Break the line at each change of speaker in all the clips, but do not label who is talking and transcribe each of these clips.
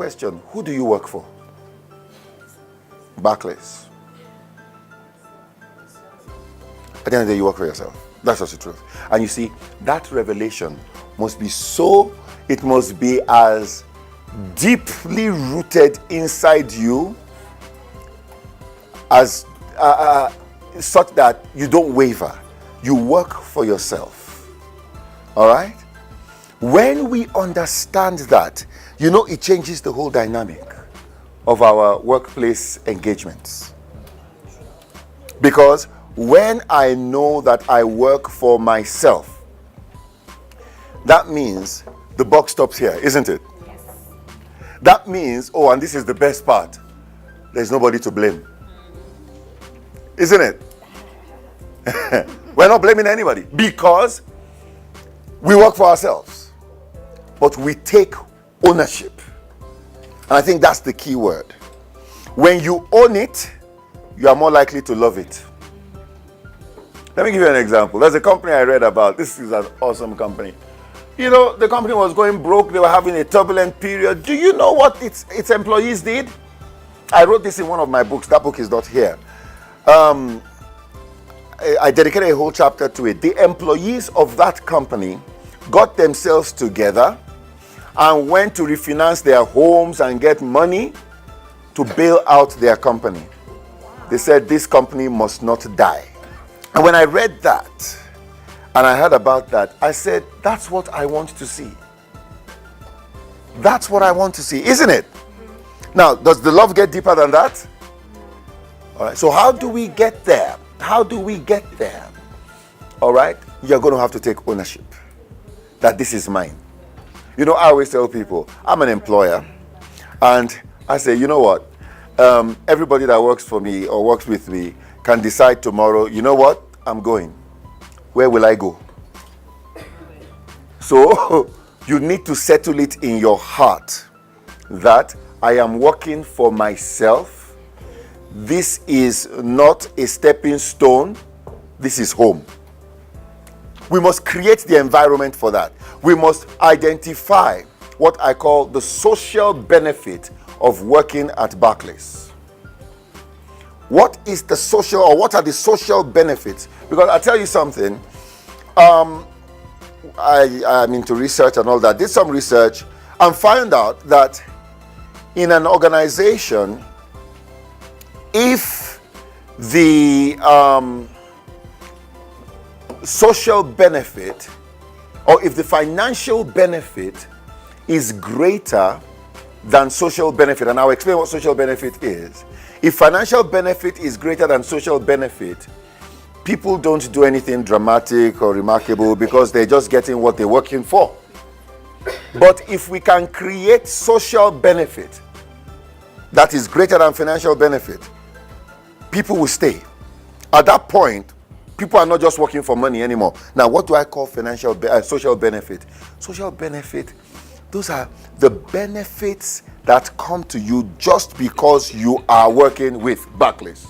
question, who do you work for? Barclays. At the end of the day, you work for yourself. That's just the truth. And you see, that revelation must be so, it must be as deeply rooted inside you as such that you don't waver. You work for yourself. All right? When we understand that, you know, it changes the whole dynamic of our workplace engagements. Because when I know that I work for myself, that means the buck stops here, isn't it? Yes. That means, oh, and this is the best part, there's nobody to blame. Isn't it? We're not blaming anybody because we work for ourselves. But we take ownership. And I think that's the key word. When you own it, you are more likely to love it. Let me give you an example. There's a company I read about. This is an awesome company. You know, the company was going broke. They were having a turbulent period. Do you know what its employees did? I wrote this in one of my books. That book is not here. I dedicated a whole chapter to it. The employees of that company got themselves together and went to refinance their homes and get money to bail out their company. They said this company must not die. And when I read that and I heard about that, I said, that's what I want to see. That's what I want to see, isn't it? Now, does the love get deeper than that? All right, so how do we get there? How do we get there? All right, you're going to have to take ownership that this is mine. You know, I always tell people, I'm an employer, and I say, you know what? Everybody that works for me or works with me can decide tomorrow, you know what? I'm going. Where will I go? So you need to settle it in your heart that I am working for myself. This is not a stepping stone. This is home. We must create the environment for that. We must identify what I call the social benefit of working at Barclays. What is the social, or what are the social benefits? Because I'll tell you something. I'm into research and all that. Did some research and found out that in an organization, if the social benefit or if the financial benefit is greater than social benefit, and I'll explain what social benefit is. If financial benefit is greater than social benefit, people don't do anything dramatic or remarkable because they're just getting what they're working for. But if we can create social benefit that is greater than financial benefit, people will stay. At that point, people are not just working for money anymore. Now, what do I call social benefit? Social benefit, those are the benefits that come to you just because you are working with Barclays.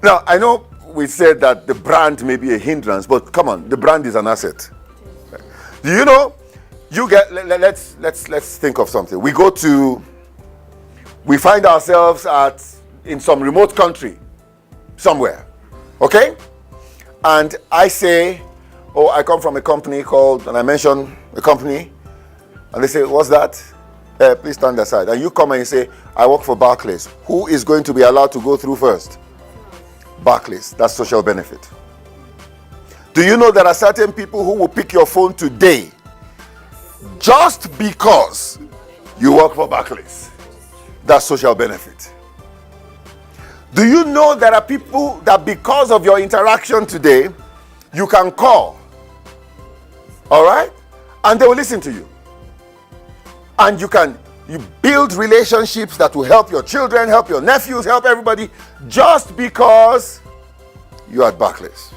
Now, I know we said that the brand may be a hindrance, but come on, the brand is an asset. Do you know, let's think of something. We find ourselves in some remote country, somewhere, okay? And I say, oh, I come from a company called, and I mention a company, and they say, what's that? Please stand aside. And you come and you say, I work for Barclays. Who is going to be allowed to go through first? Barclays. That's social benefit. Do you know there are certain people who will pick your phone today just because you work for Barclays? That's social benefit. Do you know there are people that because of your interaction today, you can call, all right? And they will listen to you. And you build relationships that will help your children, help your nephews, help everybody, just because you're at Barclays.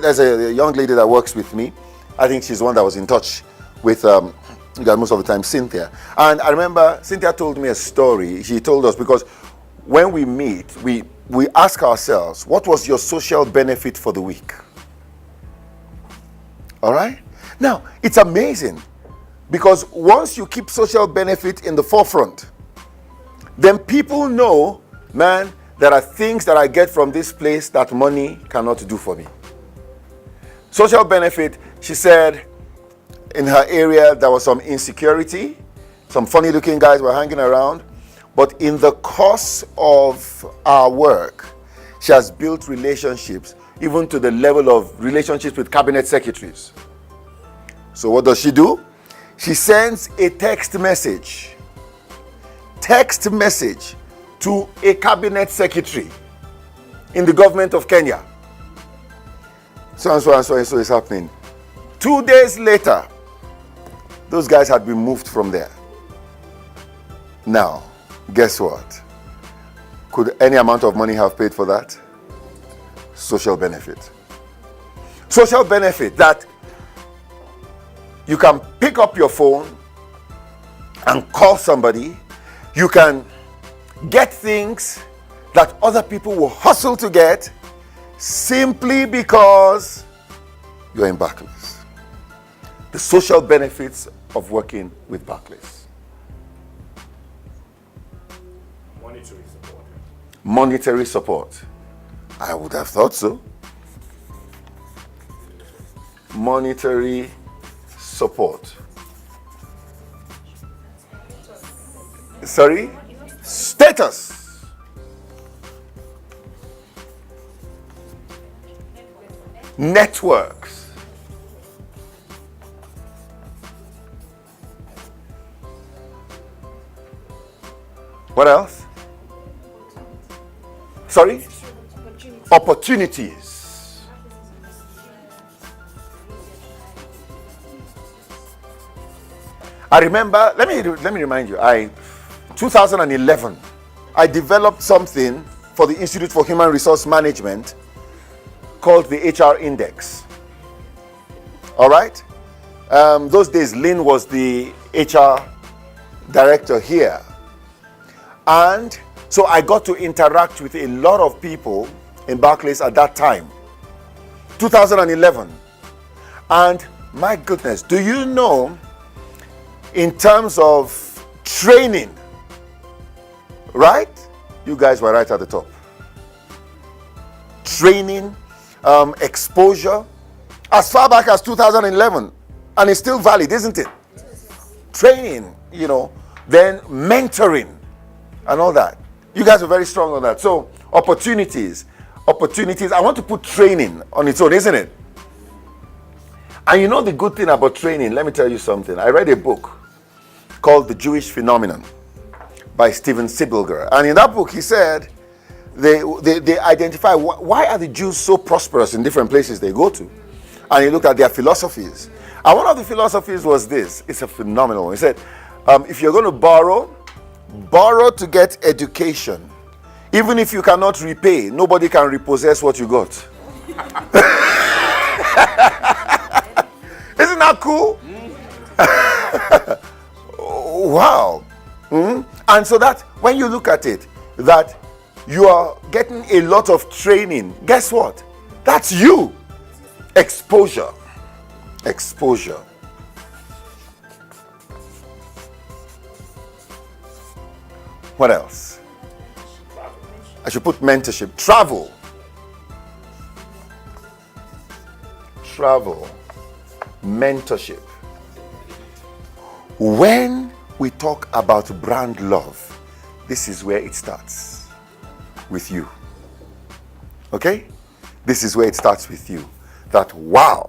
There's a young lady that works with me. I think she's the one that was in touch with, most of the time, Cynthia. And I remember Cynthia told me a story. She told us, because when we meet, we ask ourselves, what was your social benefit for the week? All right? Now, it's amazing Because once you keep social benefit in the forefront, then people know, man, there are things that I get from this place that money cannot do for me. Social benefit, she said, in her area there was some insecurity. Some funny looking guys were hanging around. But in the course of our work, she has built relationships, even to the level of relationships with cabinet secretaries. So what does she do? She sends a text message to a cabinet secretary in the government of Kenya. So and so and so and so is happening. 2 days later, those guys had been moved from there. Now, guess what? Could any amount of money have paid for that? Social benefit. Social benefit that you can pick up your phone and call somebody. You can get things that other people will hustle to get simply because you're in Barclays. The social benefits of working with Barclays.
Monetary support.
Monetary support. I would have thought so. Monetary support. Sorry? Status. Networks. What else? Sorry? Opportunities. I remember, let me remind you, 2011, I developed something for the Institute for Human Resource Management called the HR Index. All right? Those days, Lynn was the HR director here. And so I got to interact with a lot of people in Barclays at that time, 2011. And my goodness, do you know, in terms of training, right? You guys were right at the top. Training, exposure, as far back as 2011, and it's still valid, isn't it? Training, then mentoring and all that. You guys are very strong on that. So opportunities. I want to put training on its own, isn't it? And you know the good thing about training, let me tell you something. I read a book called The Jewish Phenomenon by Steven Siebelger. And in that book, he said they identify why are the Jews so prosperous in different places they go to. And he looked at their philosophies. And one of the philosophies was this. It's a phenomenal one. He said, if you're going to borrow to get education. Even if you cannot repay, nobody can repossess what you got. Isn't that cool? Wow. And so that when you look at it, that you are getting a lot of training, guess what? That's you. Exposure. What else? I should put mentorship. Travel. Mentorship. When we talk about brand love, this is where it starts with you. Okay? This is where it starts with you. That, wow,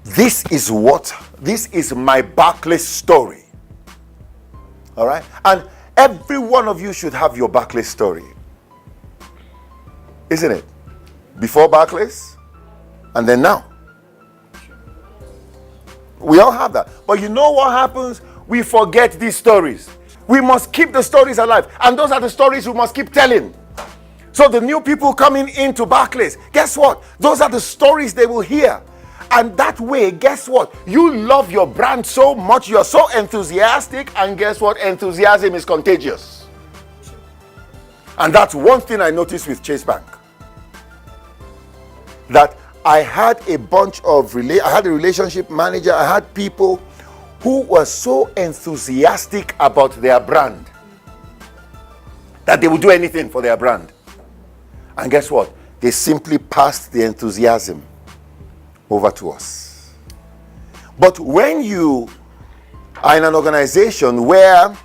this is my Barclays story. All right? And every one of you should have your Barclays story. Isn't it? Before Barclays, and then now. We all have that. But you know what happens? We forget these stories. We must keep the stories alive. And those are the stories we must keep telling. So the new people coming into Barclays, guess what? Those are the stories they will hear. And that way, guess what? You love your brand so much, you're so enthusiastic, and guess what? Enthusiasm is contagious. And that's one thing I noticed with Chase Bank. That I had a bunch of I had a relationship manager, I had people who were so enthusiastic about their brand that they would do anything for their brand. And guess what? They simply passed the enthusiasm over to us. But when you are in an organization where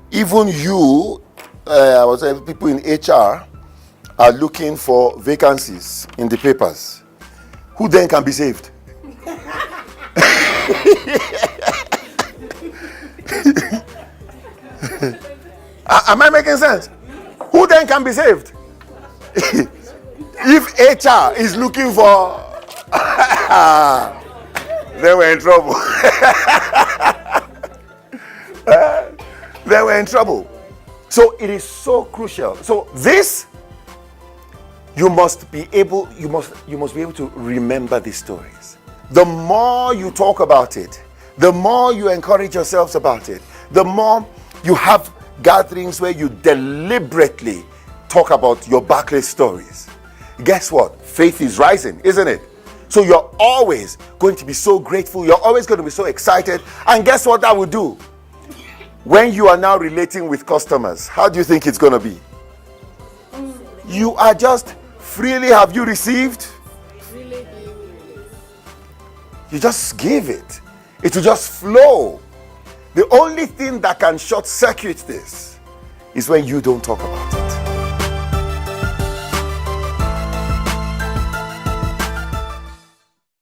even you, I was saying people in HR are looking for vacancies in the papers, who then can be saved? Am I making sense? Who then can be saved? If HR is looking for, they were in trouble. They were in trouble. So it is so crucial. So this, you must be able to remember these stories. The more you talk about it, the more you encourage yourselves about it, the more you have gatherings where you deliberately talk about your Barclays stories. Guess what? Faith is rising, isn't it? So you're always going to be so grateful. You're always going to be so excited. And guess what that will do? When you are now relating with customers, how do you think it's going to be? You are just freely, have you received? You just give it. It will just flow. The only thing that can short circuit this is when you don't talk about it.